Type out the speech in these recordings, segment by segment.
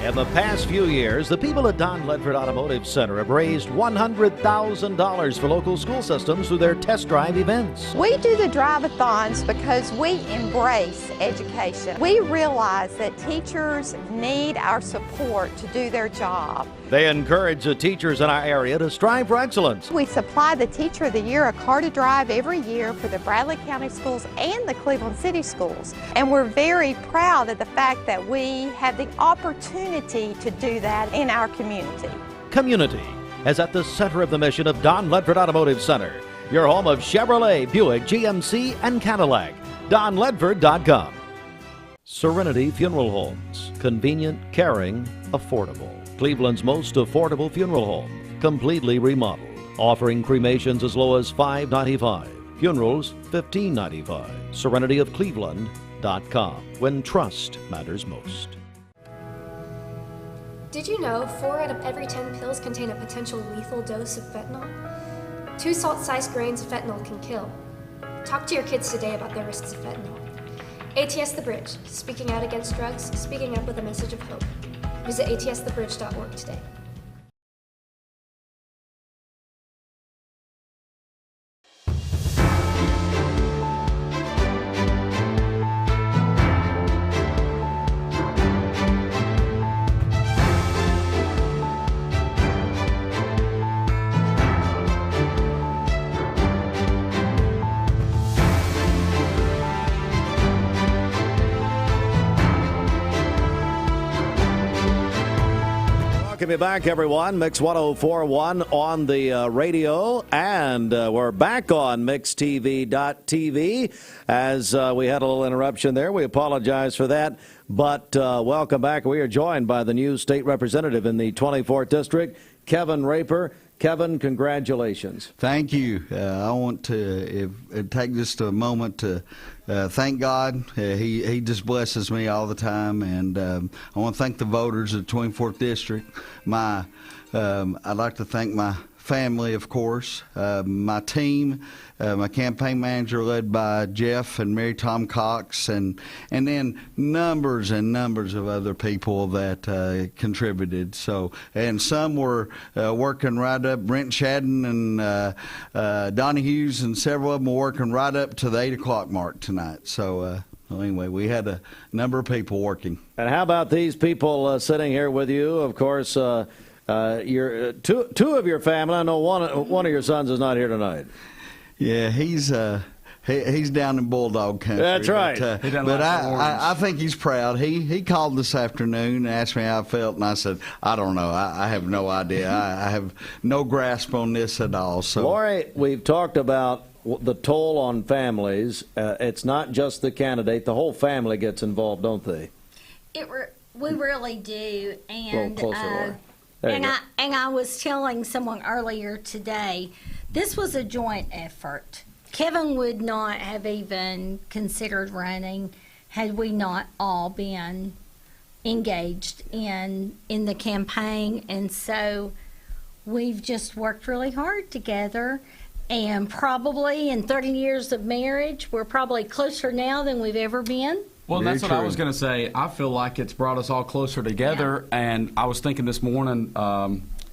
In the past few years, the people at Don Ledford Automotive Center have raised $100,000 for local school systems through their test drive events. We do the drive-a-thons because we embrace education. We realize that teachers need our support to do their job. They encourage the teachers in our area to strive for excellence. We supply the Teacher of the Year a car to drive every year for the Bradley County Schools and the Cleveland City Schools. And we're very proud of the fact that we have the opportunity to do that in our community. Community is at the center of the mission of Don Ledford Automotive Center, your home of Chevrolet, Buick, GMC, and Cadillac. DonLedford.com. Serenity Funeral Homes. Convenient, caring, affordable. Cleveland's most affordable funeral home. Completely remodeled. Offering cremations as low as $5.95. Funerals, $15.95. SerenityofCleveland.com. When trust matters most. Did you know 4 out of every 10 pills contain a potential lethal dose of fentanyl? 2 salt-sized grains of fentanyl can kill. Talk to your kids today about the risks of fentanyl. ATS The Bridge, speaking out against drugs, speaking up with a message of hope. Visit atsthebridge.org today. Welcome you back, everyone. Mix 104.1 on the radio, and we're back on MixTV.tv. As we had a little interruption there, we apologize for that, but welcome back. We are joined by the new state representative in the 24th District, Kevin Raper. Kevin, congratulations. Thank you. I want to take just a moment to thank God. He just blesses me all the time, and I want to thank the voters of the 24th District. I'd like to thank my family, of course, my team, my campaign manager led by Jeff and Mary Tom Cox, and then numbers and numbers of other people that contributed. So, and some were working right up, Brent Shadden and Donnie Hughes and several of them were working right up to the 8 o'clock mark tonight. So well, anyway, we had a number of people working. And how about these people sitting here with you? Of course, your two of your family. I know one of your sons is not here tonight. Yeah, he's down in Bulldog Country. That's right. But I think he's proud. He called this afternoon and asked me how I felt, and I said, I don't know. I have no idea. I have no grasp on this at all. So, Lori, we've talked about the toll on families. It's not just the candidate. The whole family gets involved, don't they? We really do. And closer, Lori. I was telling someone earlier today, this was a joint effort. Kevin would not have even considered running had we not all been engaged in the campaign. And so we've just worked really hard together. And probably in 30 years of marriage, we're probably closer now than we've ever been. Well, that's what I was going to say. I feel like it's brought us all closer together. Yeah. And I was thinking this morning,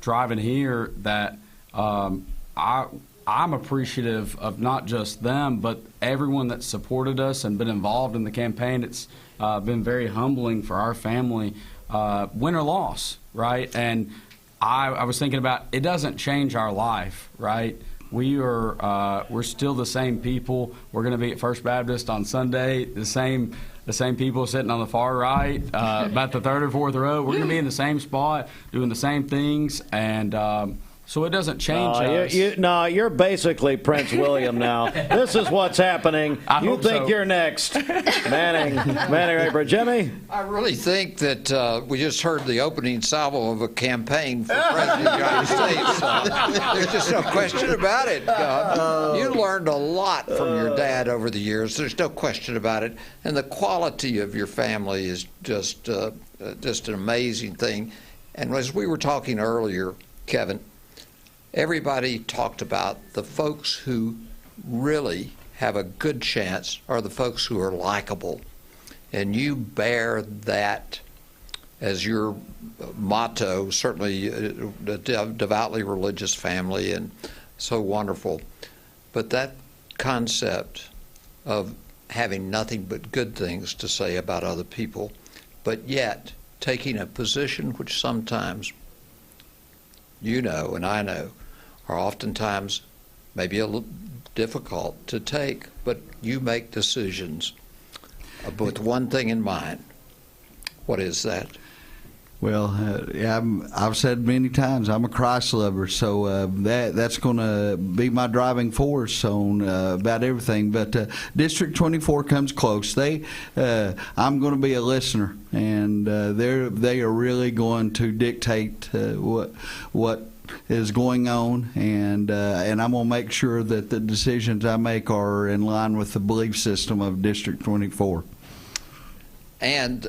driving here, that I'm appreciative of not just them, but everyone that supported us and been involved in the campaign. It's been very humbling for our family, win or loss, right? And I was thinking about, it doesn't change our life, right? We're still the same people. We're going to be at First Baptist on Sunday, the same people sitting on the far right, about the third or fourth row. We're going to be in the same spot, doing the same things, and so it doesn't change us. You're basically Prince William now. This is what's happening. You think you're next. Manning Raper. Jimmy? I really think that we just heard the opening salvo of a campaign for President of the United States. There's just no question about it. You learned a lot from your dad over the years. There's no question about it. And the quality of your family is just an amazing thing. And as we were talking earlier, Kevin, everybody talked about the folks who really have a good chance are the folks who are likable. And you bear that as your motto, certainly a devoutly religious family and so wonderful. But that concept of having nothing but good things to say about other people, but yet taking a position which sometimes you know and I know are oftentimes maybe a little difficult to take, but you make decisions with one thing in mind. What is that? Well, I've said many times I'm a Christ lover, so that's going to be my driving force on about everything. But District 24 comes close. I'm going to be a listener, and they are really going to dictate what is going on, and I'm going to make sure that the decisions I make are in line with the belief system of District 24. And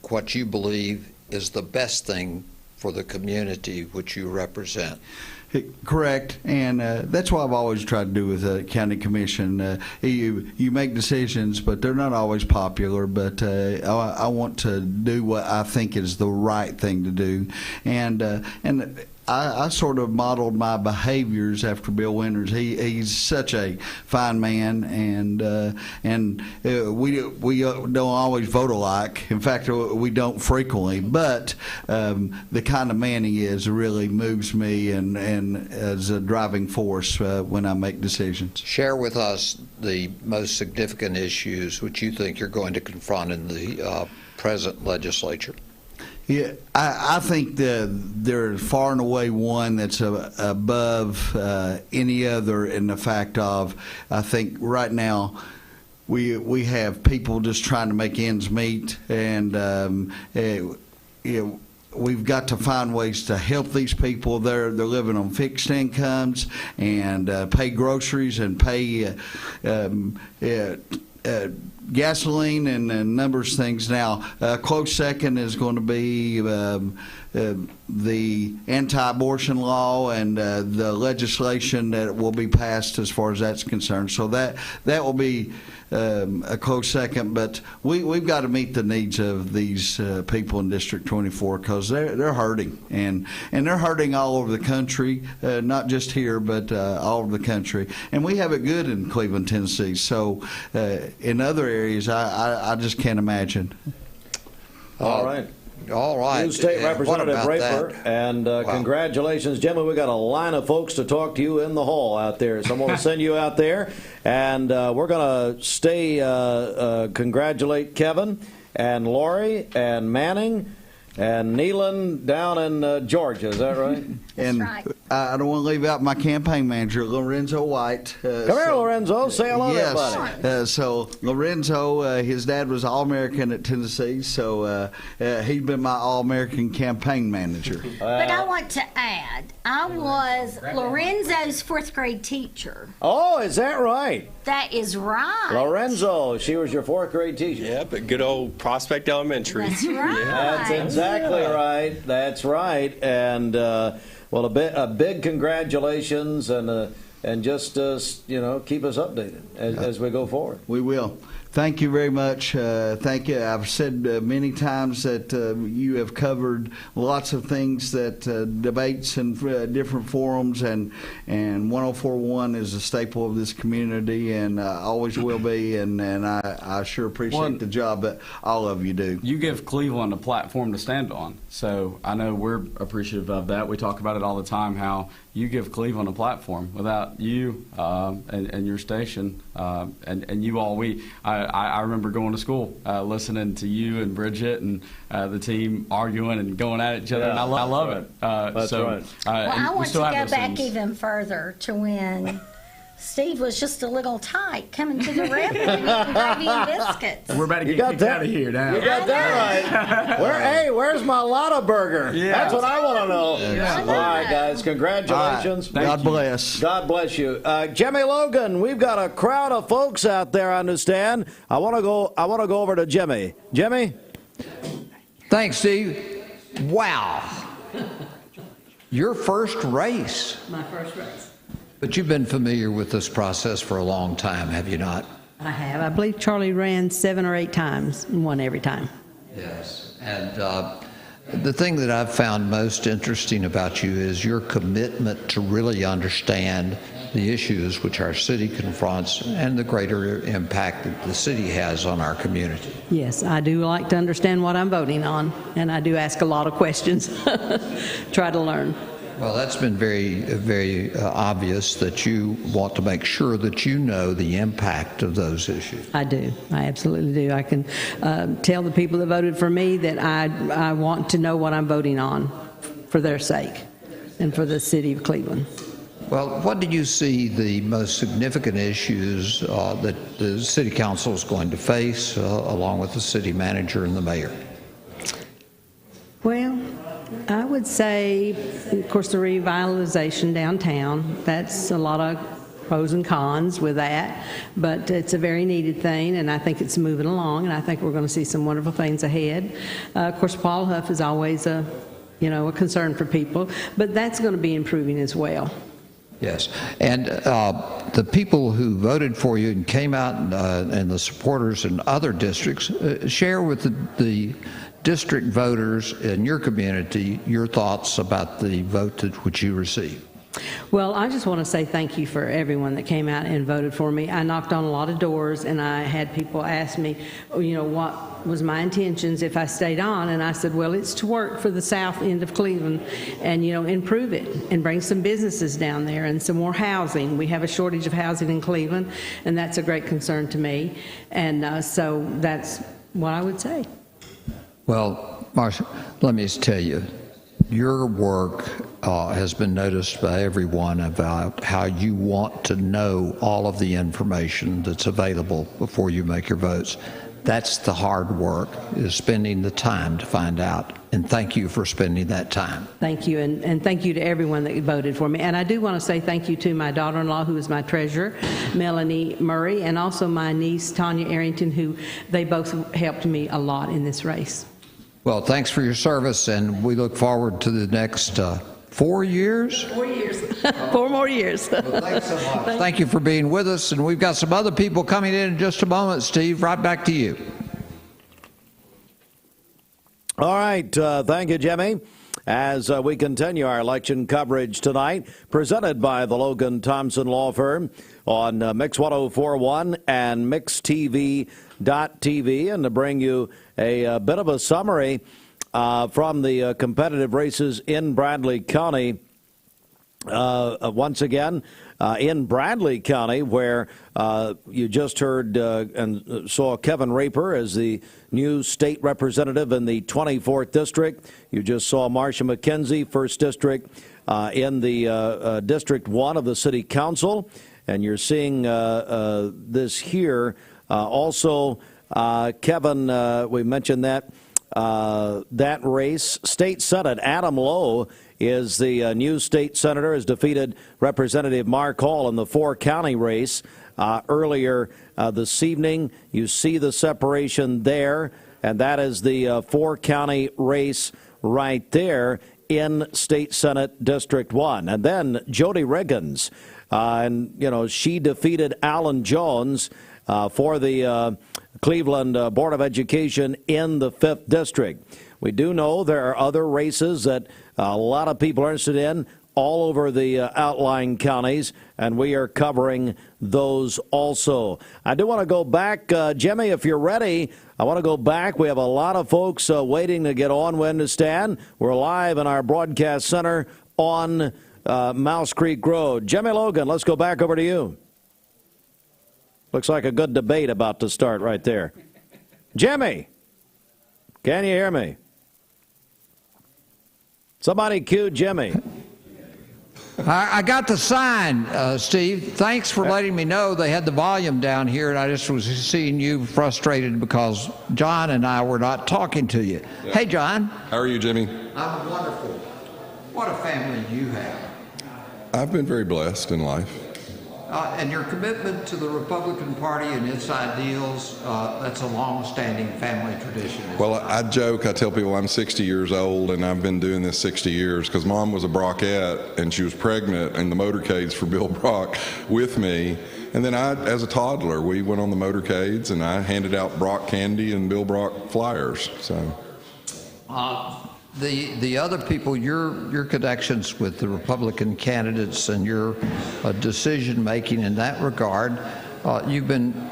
what you believe is the best thing for the community which you represent. Correct, and that's what I've always tried to do with the county commission. You make decisions, but they're not always popular. But I want to do what I think is the right thing to do, and I sort of modeled my behaviors after Bill Winters. He's such a fine man, and we don't always vote alike. In fact, we don't frequently. But the kind of man he is really moves me and as a driving force when I make decisions. Share with us the most significant issues which you think you're going to confront in the present legislature. Yeah, I think there's far and away one that's above any other in the fact of, I think right now we have people just trying to make ends meet, and we've got to find ways to help these people. They're living on fixed incomes and pay groceries and pay gasoline and a number of things. Now, a close second is going to be the anti-abortion law and the legislation that will be passed as far as that's concerned. So that will be a close second. But we've got to meet the needs of these people in District 24 because they're hurting, and they're hurting all over the country, not just here, but all over the country. And we have it good in Cleveland, Tennessee. So in other areas, I just can't imagine. All right. All right. New State And Representative what about Raper, that? and Wow. congratulations, Jimmy. We got a line of folks to talk to you in the hall out there. So I'm going to send you out there, and we're going to stay congratulate Kevin and Lori and Manning and Neelan down in Georgia. Is that right? And right. I don't want to leave out my campaign manager, Lorenzo White. Come here, Lorenzo. Say hello to everybody. Yes. So Lorenzo, his dad was All-American at Tennessee, so he's been my All-American campaign manager. But I want to add, I was Lorenzo's fourth grade teacher. Oh, is that right? That is right. Lorenzo, she was your fourth grade teacher. Yeah, but good old Prospect Elementary. That's right. That's exactly right. That's right. And well, a big congratulations, and just keep us updated as we go forward. We will. Thank you very much. Thank you. I've said many times that you have covered lots of things, that debates and different forums, and 104.1 is a staple of this community, and always will be. And I sure appreciate the job that all of you do. You give Cleveland a platform to stand on, so I know we're appreciative of that. We talk about it all the time, how you give Cleveland a platform. Without you and your station and you all, I remember going to school listening to you and Bridget and the team arguing and going at each other, and I love it. That's right. Well, I want to go have those back things. even further to when Steve was just a little tight coming to the rep and eating gravy and biscuits. We're about to You get got kicked that? out of here now. You got that right. Where's my Lotta burger? Yeah. That's what I want to know. Yeah. All right, guys, congratulations. All right. God bless. God bless you. Jimmy Logan, we've got a crowd of folks out there, I understand. I want to go over to Jimmy. Jimmy? Thanks, Steve. Wow. Your first race. My first race. But you've been familiar with this process for a long time, have you not? I have. I believe Charlie ran 7 or 8 times and won every time. Yes. And The thing that I've found most interesting about you is your commitment to really understand the issues which our city confronts and the greater impact that the city has on our community. Yes, I do like to understand what I'm voting on, and I do ask a lot of questions. Try to learn. Well, that's been very obvious that you want to make sure that you know the impact of those issues. I do. I absolutely do. I can tell the people that voted for me that I want to know what I'm voting on for their sake and for the city of Cleveland. Well, what do you see the most significant issues that the city council is going to face along with the city manager and the mayor? Well, I would say, of course, the revitalization downtown. That's a lot of pros and cons with that, but it's a very needed thing, and I think it's moving along, and I think we're going to see some wonderful things ahead. Of course, Paul Huff is always a concern for people, but that's going to be improving as well. Yes, and the people who voted for you and came out and the supporters in other districts, share with the district voters in your community your thoughts about the vote which you received. Well, I just want to say thank you for everyone that came out and voted for me. I knocked on a lot of doors, and I had people ask me, what was my intentions if I stayed on, and I said, well, it's to work for the south end of Cleveland and, improve it and bring some businesses down there and some more housing. We have a shortage of housing in Cleveland, and that's a great concern to me, and so that's what I would say. Well, Marcia, let me just tell you, your work has been noticed by everyone about how you want to know all of the information that's available before you make your votes. That's the hard work, is spending the time to find out. And thank you for spending that time. Thank you, and thank you to everyone that voted for me. And I do want to say thank you to my daughter-in-law, who is my treasurer, Melanie Murray, and also my niece, Tanya Arrington, who they both helped me a lot in this race. Well, thanks for your service, and we look forward to the next 4 years? 4 years. 4 more years. Well, thanks so much. Thank you for being with us, and we've got some other people coming in just a moment. Steve, right back to you. All right. Thank you, Jimmy. As we continue our election coverage tonight, presented by the Logan-Thompson Law Firm on Mix 104.1 and MixTV.tv, and to bring you a bit of a summary from the competitive races in Bradley County. Once again, in Bradley County, where you just heard and saw Kevin Raper as the new state representative in the 24th District. You just saw Marcia McKenzie, 1st District, in the District 1 of the City Council. And you're seeing this here. Also, Kevin, we mentioned that race. State Senate, Adam Lowe is the new state senator, has defeated Representative Mark Hall in the 4-county race earlier this evening. You see the separation there, and that is the 4-county race right there in State Senate District 1. And then Jody Riggins, and she defeated Alan Jones for the Cleveland Board of Education in the 5th District. We do know there are other races that a lot of people are interested in all over the outlying counties, and we are covering those also. I do want to go back, Jimmy, if you're ready. I want to go back. We have a lot of folks waiting to get on when to stand. We're live in our broadcast center on Mouse Creek Road. Jimmy Logan, let's go back over to you. Looks like a good debate about to start right there. Jimmy, can you hear me? Somebody cue Jimmy. I got the sign, Steve. Thanks for letting me know they had the volume down here, and I just was seeing you frustrated because John and I were not talking to you. Yeah. Hey, John. How are you, Jimmy? I'm wonderful. What a family you have. I've been very blessed in life. And your commitment to the Republican Party and its ideals, that's a long-standing family tradition. Well, I joke, I tell people I'm 60 years old, and I've been doing this 60 years because Mom was a Brockette, and she was pregnant in the motorcades for Bill Brock with me. And then as a toddler, we went on the motorcades, and I handed out Brock candy and Bill Brock flyers. So, The other people, your connections with the Republican candidates and your decision making in that regard, you've been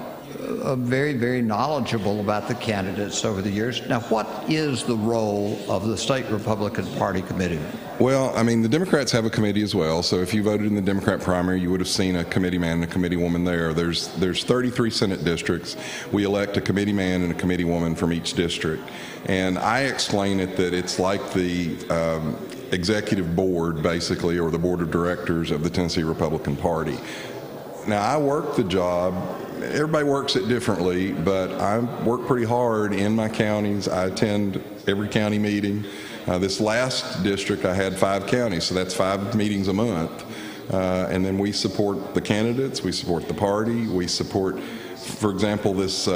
very, very knowledgeable about the candidates over the years. Now, what is the role of the state Republican Party committee? Well, I mean, the Democrats have a committee as well. So if you voted in the Democrat primary, you would have seen a committee man and a committee woman there. There's 33 Senate districts. We elect a committee man and a committee woman from each district. And I explain it that it's like the executive board, basically, or the board of directors of the Tennessee Republican Party. Now, I work the job. Everybody works it differently, but I work pretty hard in my counties. I attend every county meeting. This last district, I had 5 counties, so that's 5 meetings a month. And then we support the candidates, we support the party, we support, for example, this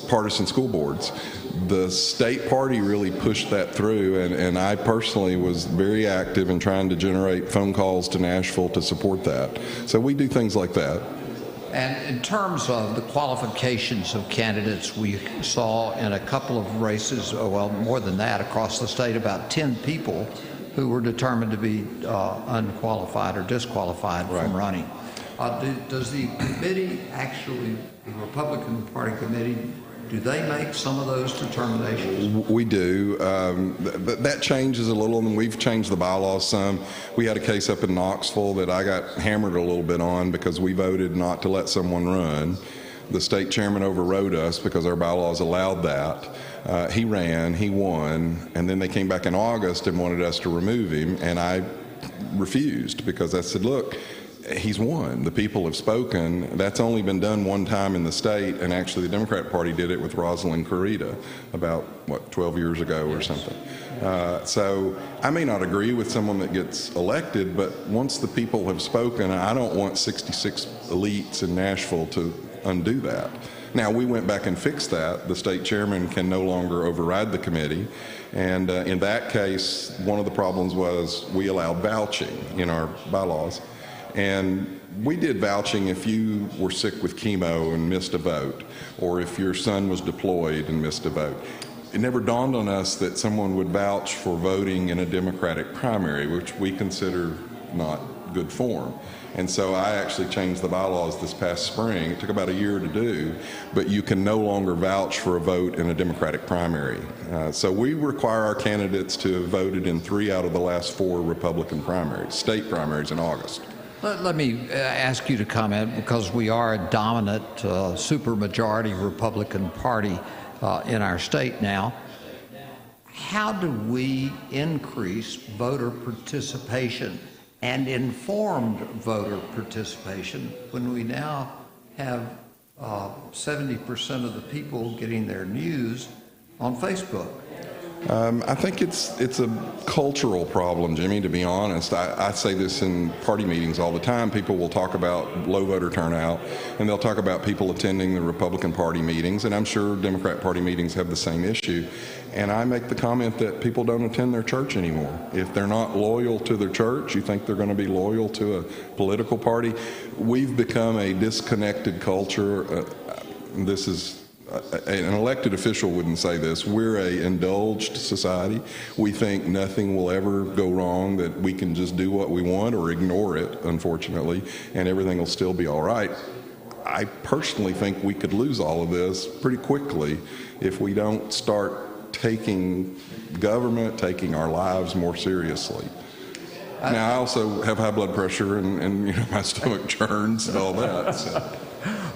partisan school boards. The state party really pushed that through, and I personally was very active in trying to generate phone calls to Nashville to support that. So we do things like that. And in terms of the qualifications of candidates, we saw in a couple of races, well, more than that, across the state, about 10 people who were determined to be unqualified or disqualified from running. Does the committee actually, the Republican Party committee, do they make some of those determinations? We do. That changes a little, and we've changed the bylaws some. We had a case up in Knoxville that I got hammered a little bit on because we voted not to let someone run. The state chairman overrode us because our bylaws allowed that. He ran, he won, and then they came back in August and wanted us to remove him, and I refused because I said, look, he's won. The people have spoken. That's only been done one time in the state, and actually the Democrat Party did it with Rosalind Corrida about, 12 years ago or something. So I may not agree with someone that gets elected, but once the people have spoken, I don't want 66 elites in Nashville to undo that. Now, we went back and fixed that. The state chairman can no longer override the committee. And in that case, one of the problems was we allowed vouching in our bylaws. And we did vouching if you were sick with chemo and missed a vote, or if your son was deployed and missed a vote. It never dawned on us that someone would vouch for voting in a Democratic primary, which we consider not good form. And so I actually changed the bylaws this past spring. It took about a year to do, but you can no longer vouch for a vote in a Democratic primary. So we require our candidates to have voted in 3 out of the last 4 Republican primaries, state primaries in August. Let me ask you to comment, because we are a dominant supermajority Republican Party in our state now. How do we increase voter participation and informed voter participation when we now have 70% of the people getting their news on Facebook? I think it's a cultural problem, Jimmy, to be honest. I say this in party meetings all the time. People will talk about low voter turnout, and they'll talk about people attending the Republican Party meetings, and I'm sure Democrat Party meetings have the same issue. And I make the comment that people don't attend their church anymore. If they're not loyal to their church, you think they're going to be loyal to a political party? We've become a disconnected culture. This is an elected official wouldn't say this. We're a indulged society. We think nothing will ever go wrong, that we can just do what we want or ignore it, unfortunately, and everything will still be all right. I personally think we could lose all of this pretty quickly if we don't start taking government, taking our lives more seriously. Now, I also have high blood pressure and my stomach churns and all that. So.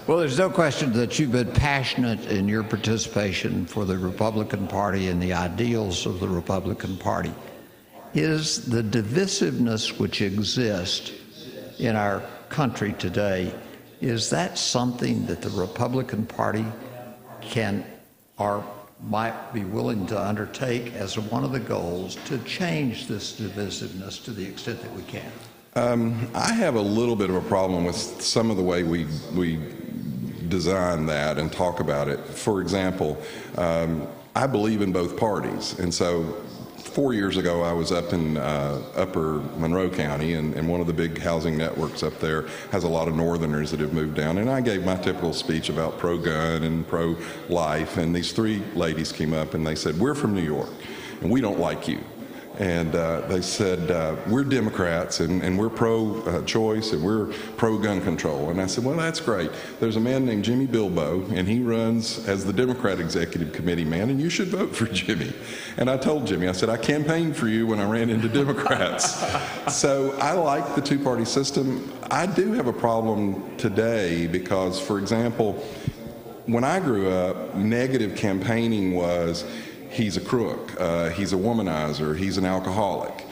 Well, there's no question that you've been passionate in your participation for the Republican Party and the ideals of the Republican Party. Is the divisiveness which exists in our country today, is that something that the Republican Party can or might be willing to undertake as one of the goals to change this divisiveness to the extent that we can? I have a little bit of a problem with some of the way we design that and talk about it. For example, I believe in both parties, and so 4 years ago I was up in upper Monroe County, and one of the big housing networks up there has a lot of northerners that have moved down, and I gave my typical speech about pro-gun and pro-life, and these 3 ladies came up and they said, we're from New York, and we don't like you. And they said, we're Democrats, and we're pro-choice, and we're pro-gun control. And I said, well, that's great. There's a man named Jimmy Bilbo, and he runs as the Democrat Executive Committee man, and you should vote for Jimmy. And I told Jimmy, I said, I campaigned for you when I ran into Democrats. So I like the two-party system. I do have a problem today because, for example, when I grew up, negative campaigning was, he's a crook, he's a womanizer, he's an alcoholic.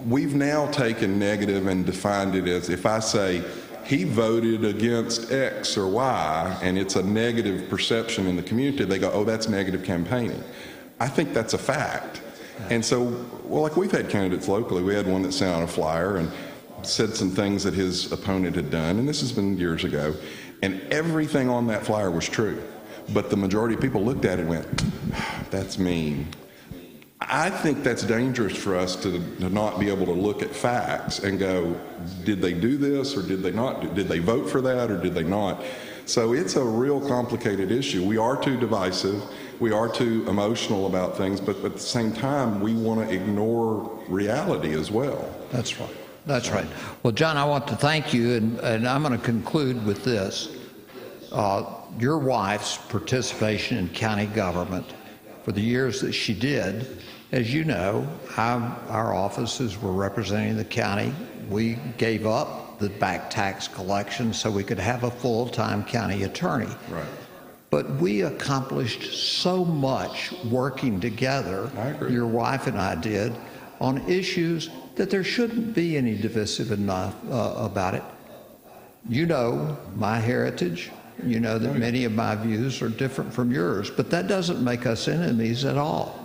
We've now taken negative and defined it as, if I say he voted against X or Y and it's a negative perception in the community, they go, oh, that's negative campaigning. I think that's a fact. And so, well, like we've had candidates locally. We had one that sent out a flyer and said some things that his opponent had done, and this has been years ago, and everything on that flyer was true. But the majority of people looked at it and went, that's mean. I think that's dangerous for us to not be able to look at facts and go, did they do this or did they not? Did they vote for that or did they not? So it's a real complicated issue. We are too divisive. We are too emotional about things, but at the same time, we want to ignore reality as well. That's right. That's right. Well, John, I want to thank you, and I'm going to conclude with this. Your wife's participation in county government for the years that she did, as you know, our offices were representing the county. We gave up the back tax collection so we could have a full-time county attorney. Right. But we accomplished so much working together, I agree. Your wife and I did, on issues that there shouldn't be any divisive enough about it. You know my heritage. You know that many of my views are different from yours, but that doesn't make us enemies at all.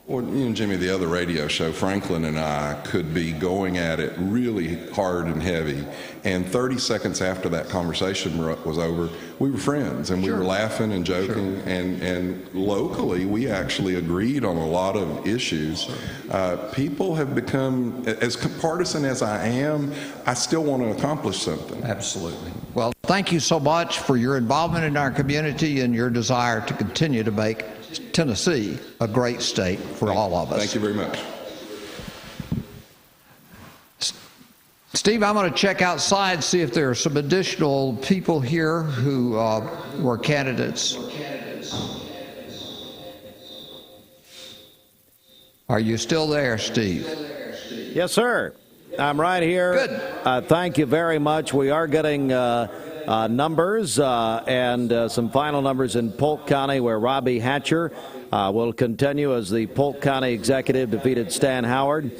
Well, you and Jimmy, the other radio show, Franklin and I could be going at it really hard and heavy, and 30 seconds after that conversation was over, we were friends, and we were laughing and joking, and locally, we actually agreed on a lot of issues. People have become, as partisan as I am, I still want to accomplish something. Absolutely. Well, thank you so much for your involvement in our community and your desire to continue to make Tennessee a great state for all of us. Thank you very much. Steve, I'm going to check outside, see if there are some additional people here who were candidates. Are you still there, Steve? Yes, sir. I'm right here. Good. Thank you very much. We are getting numbers and some final numbers in Polk County, where Robbie Hatcher will continue as the Polk County executive, defeated Stan Howard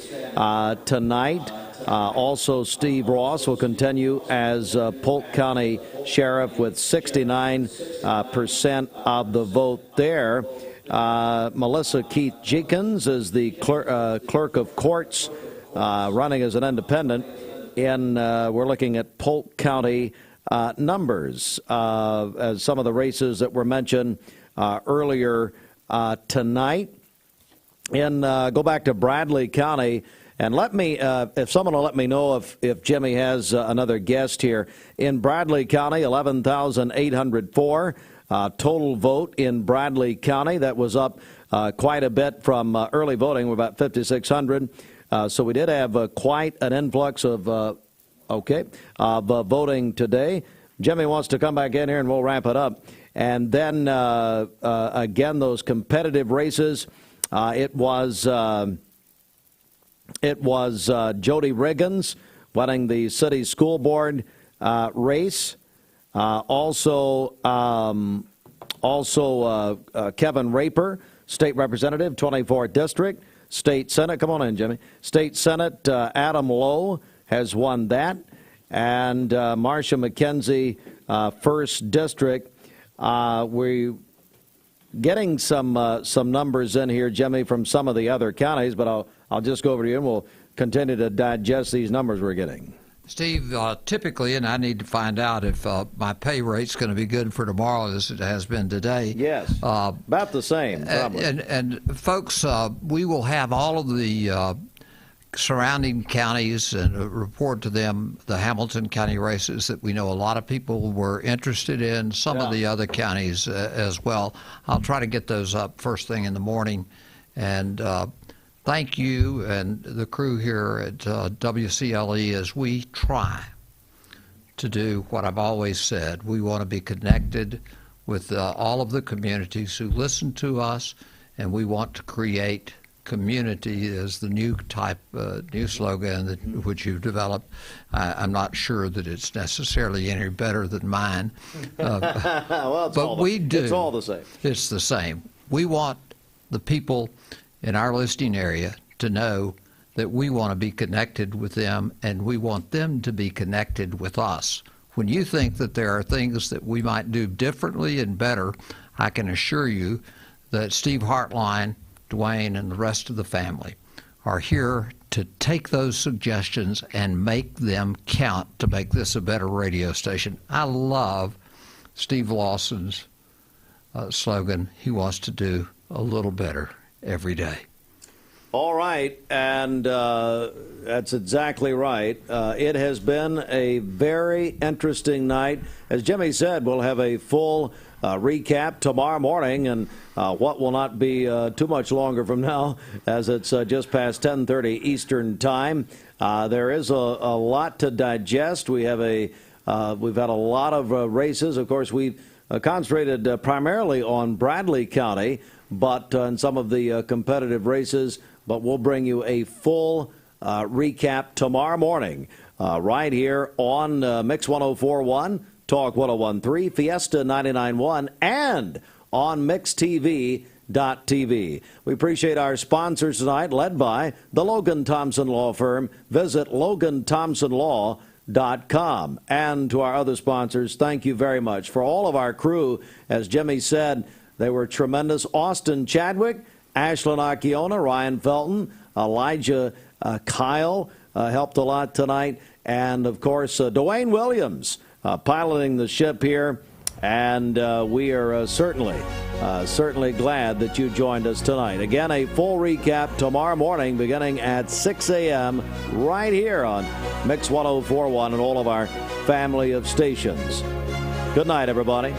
tonight. Also, Steve Ross will continue as Polk County sheriff with 69% of the vote there. Melissa Keith Jenkins is the clerk of courts, running as an independent. And we're looking at Polk County numbers as some of the races that were mentioned earlier tonight. And go back to Bradley County. And let me, if someone will let me know if Jimmy has another guest here. In Bradley County, 11,804 total vote in Bradley County. That was up quite a bit from early voting. We're about 5,600. So we did have quite an influx of voting today. Jimmy wants to come back in here and we'll wrap it up. And then again, those competitive races. It was Jody Riggins winning the city school board race. Also Kevin Raper, state representative, 24th district. State Senate, come on in, Jimmy. State Senate, Adam Lowe has won that. And Marcia McKenzie, 1st District. We're getting some numbers in here, Jimmy, from some of the other counties, but I'll just go over to you and we'll continue to digest these numbers we're getting. Steve, typically, and I need to find out if my pay rate's going to be good for tomorrow as it has been today. Yes, about the same, probably. And folks, we will have all of the surrounding counties and report to them the Hamilton County races that we know a lot of people were interested in, some of the other counties as well. I'll try to get those up first thing in the morning And thank you and the crew here at WCLE as we try to do what I've always said. We want to be connected with all of the communities who listen to us, and we want to create community is the new slogan which you've developed. I'm not sure that it's necessarily any better than mine. Well, It's all the same. It's the same. We want the people in our listening area to know that we want to be connected with them, and we want them to be connected with us. When you think that there are things that we might do differently and better, I can assure you that Steve Hartline, Dwayne, and the rest of the family are here to take those suggestions and make them count to make this a better radio station. I love Steve Lawson's slogan. He wants to do a little better every day. All right, and that's exactly right. It has been a very interesting night. As Jimmy said, we'll have a full recap tomorrow morning, and what will not be too much longer from now, as it's just past 10:30 Eastern Time. There is a lot to digest. We've had a lot of races. Of course, we've concentrated primarily on Bradley County, but in some of the competitive races. But we'll bring you a full recap tomorrow morning right here on Mix 104.1, Talk 101.3, Fiesta 99.1, and on MixTV.tv. We appreciate our sponsors tonight, led by the Logan-Thompson Law Firm. Visit LoganThompsonLaw.com. And to our other sponsors, thank you very much. For all of our crew, as Jimmy said, they were tremendous. Austin Chadwick, Ashlyn Akiona, Ryan Felton, Elijah Kyle helped a lot tonight. And, of course, Dwayne Williams piloting the ship here. And we are certainly glad that you joined us tonight. Again, a full recap tomorrow morning beginning at 6 a.m. right here on Mix 104.1 and all of our family of stations. Good night, everybody.